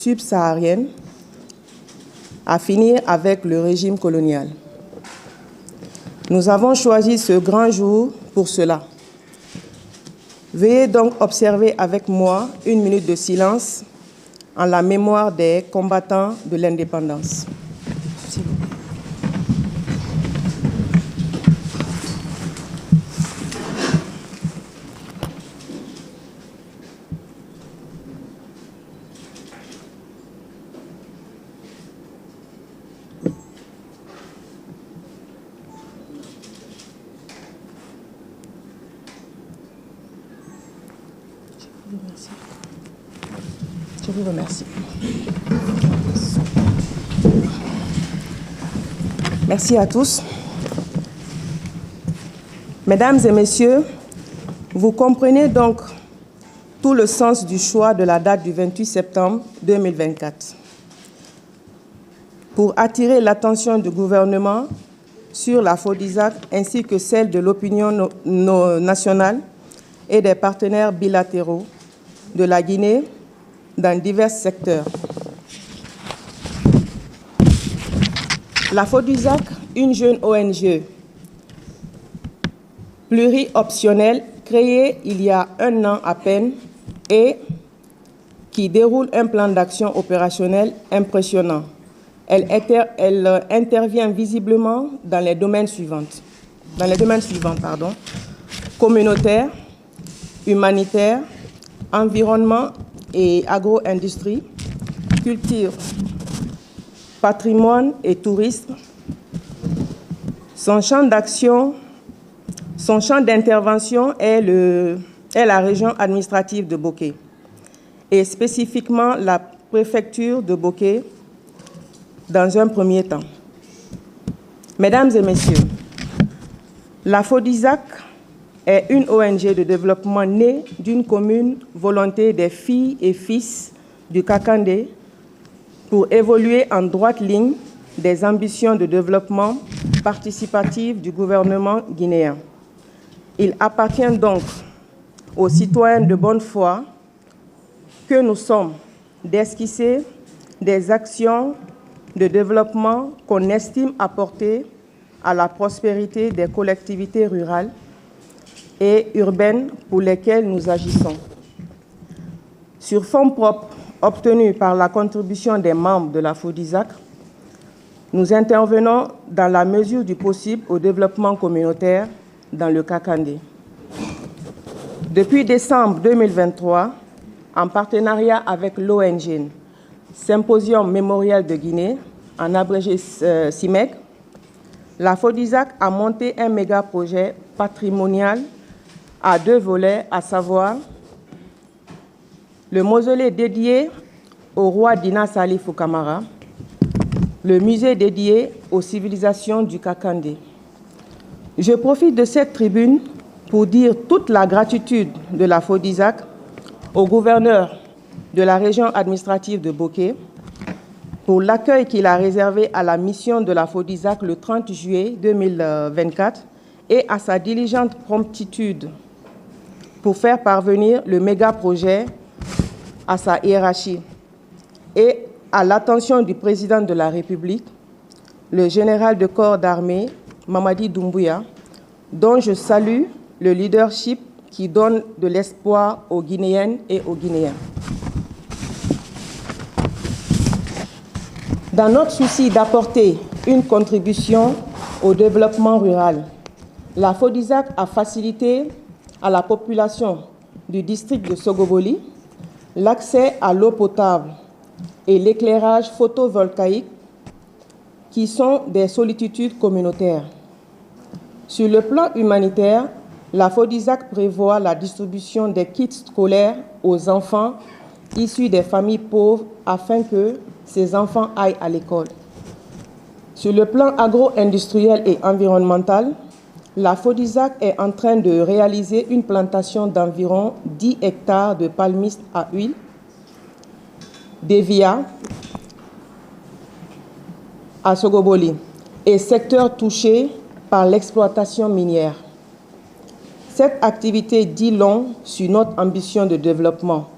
subsaharienne à finir avec le régime colonial. Nous avons choisi ce grand jour pour cela. Veuillez donc observer avec moi une minute de silence en la mémoire des combattants de l'indépendance. Je vous remercie. Merci à tous. Mesdames et messieurs, vous comprenez donc tout le sens du choix de la date du 28 septembre 2024 pour attirer l'attention du gouvernement sur la FODISAC ainsi que celle de l'opinion nationale et des partenaires bilatéraux de la Guinée dans divers secteurs. La FODISAC, une jeune ONG plurioptionnelle créée il y a un an à peine et qui déroule un plan d'action opérationnel impressionnant. Elle intervient visiblement dans les domaines suivants, communautaire, humanitaire, environnement et agro-industrie, culture, patrimoine et tourisme. Son champ d'intervention est la région administrative de Boké et spécifiquement la préfecture de Boké dans un premier temps. Mesdames et messieurs, la FODISAC est une ONG de développement née d'une commune volonté des filles et fils du Kakandé pour évoluer en droite ligne des ambitions de développement participatif du gouvernement guinéen. Il appartient donc aux citoyens de bonne foi que nous sommes d'esquisser des actions de développement qu'on estime apporter à la prospérité des collectivités rurales et urbaines pour lesquelles nous agissons. Sur fonds propres obtenus par la contribution des membres de la FODISAC, nous intervenons dans la mesure du possible au développement communautaire dans le Kakandé. Depuis décembre 2023, en partenariat avec l'ONG Symposium Mémorial de Guinée, en abrégé CIMEG, la FODISAC a monté un méga-projet patrimonial à 2 volets, à savoir le mausolée dédié au roi Dina Salifou Kamara, le musée dédié aux civilisations du Kakandé. Je profite de cette tribune pour dire toute la gratitude de la FODISAC au gouverneur de la région administrative de Boké pour l'accueil qu'il a réservé à la mission de la FODISAC le 30 juillet 2024 et à sa diligente promptitude pour faire parvenir le méga-projet à sa hiérarchie et à l'attention du président de la République, le général de corps d'armée Mamadi Doumbouya, dont je salue le leadership qui donne de l'espoir aux Guinéennes et aux Guinéens. Dans notre souci d'apporter une contribution au développement rural, la FODISAC a facilité à la population du district de Sogoboli l'accès à l'eau potable et l'éclairage photovoltaïque qui sont des sollicitudes communautaires. Sur le plan humanitaire, la FODISAC prévoit la distribution des kits scolaires aux enfants issus des familles pauvres afin que ces enfants aillent à l'école. Sur le plan agro-industriel et environnemental, la FODISAC est en train de réaliser une plantation d'environ 10 hectares de palmistes à huile, d'Evia à Sogoboli, et secteurs touchés par l'exploitation minière. Cette activité dit long sur notre ambition de développement.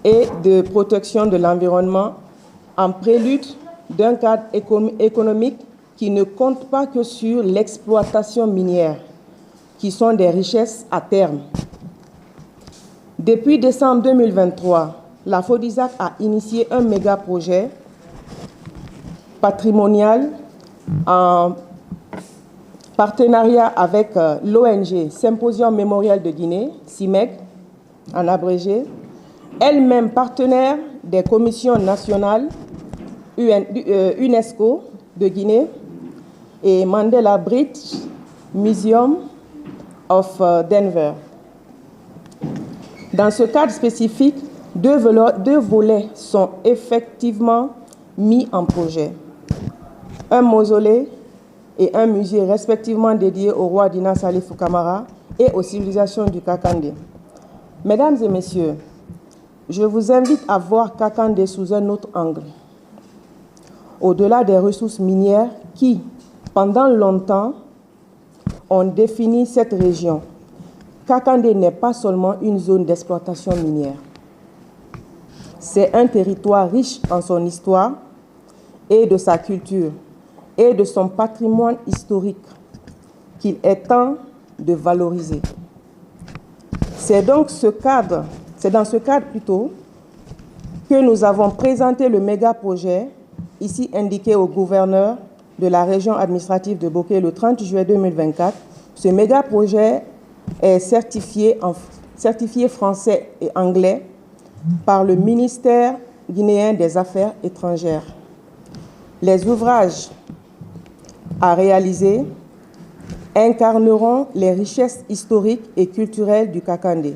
et de protection de l'environnement en prélude d'un cadre économique qui ne compte pas que sur l'exploitation minière, qui sont des richesses à terme. Depuis décembre 2023, la FODISAC a initié un méga-projet patrimonial en partenariat avec l'ONG Symposium Mémorial de Guinée, CIMEG, en abrégé, elle-même partenaire des commissions nationales UNESCO de Guinée et Mandela Bridge Museum of Denver. Dans ce cadre spécifique, deux volets sont effectivement mis en projet. Un mausolée et un musée respectivement dédiés au roi Dina Salifou Camara et aux civilisations du Kakandé. Mesdames et messieurs, je vous invite à voir Kakandé sous un autre angle. Au-delà des ressources minières qui, pendant longtemps, ont défini cette région, Kakandé n'est pas seulement une zone d'exploitation minière. C'est un territoire riche en son histoire et de sa culture et de son patrimoine historique qu'il est temps de valoriser. C'est dans ce cadre que nous avons présenté le méga-projet, ici indiqué au gouverneur de la région administrative de Boké le 30 juillet 2024. Ce méga-projet est certifié français et anglais par le ministère guinéen des Affaires étrangères. Les ouvrages à réaliser incarneront les richesses historiques et culturelles du Kakandé.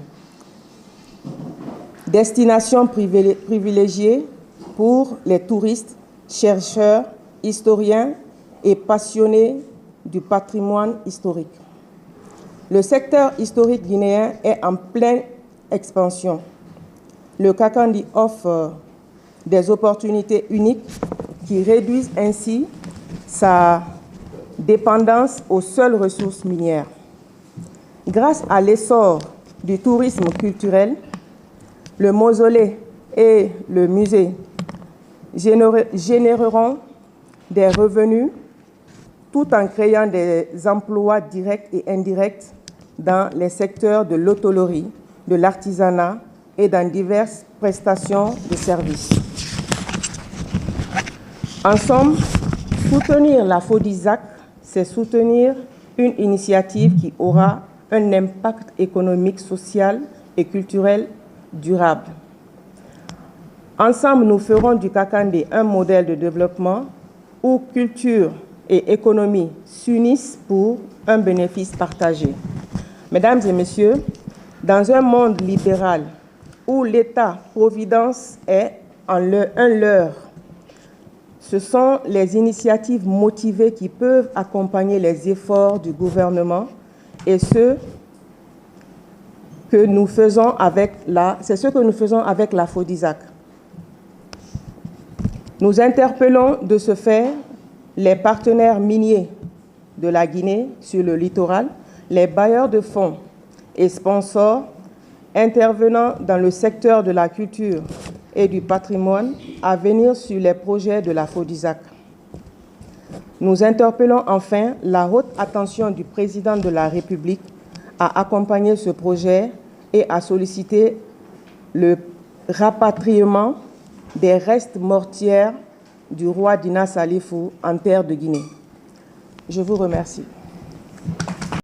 Destination privilégiée pour les touristes, chercheurs, historiens et passionnés du patrimoine historique. Le secteur historique guinéen est en pleine expansion. Le Kakandé offre des opportunités uniques qui réduisent ainsi sa dépendance aux seules ressources minières. Grâce à l'essor du tourisme culturel, le mausolée et le musée généreront des revenus tout en créant des emplois directs et indirects dans les secteurs de l'hôtellerie, de l'artisanat et dans diverses prestations de services. En somme, soutenir la FODISAC, c'est soutenir une initiative qui aura un impact économique, social et culturel durable. Ensemble, nous ferons du Kakandé un modèle de développement où culture et économie s'unissent pour un bénéfice partagé. Mesdames et messieurs, dans un monde libéral où l'État-providence est un leurre, ce sont les initiatives motivées qui peuvent accompagner les efforts du gouvernement et c'est ce que nous faisons avec la FODISAC. Nous interpellons de ce fait les partenaires miniers de la Guinée sur le littoral, les bailleurs de fonds et sponsors intervenant dans le secteur de la culture et du patrimoine à venir sur les projets de la FODISAC. Nous interpellons enfin la haute attention du président de la République à accompagner ce projet et à solliciter le rapatriement des restes mortiers du roi Dina Salifou en terre de Guinée. Je vous remercie.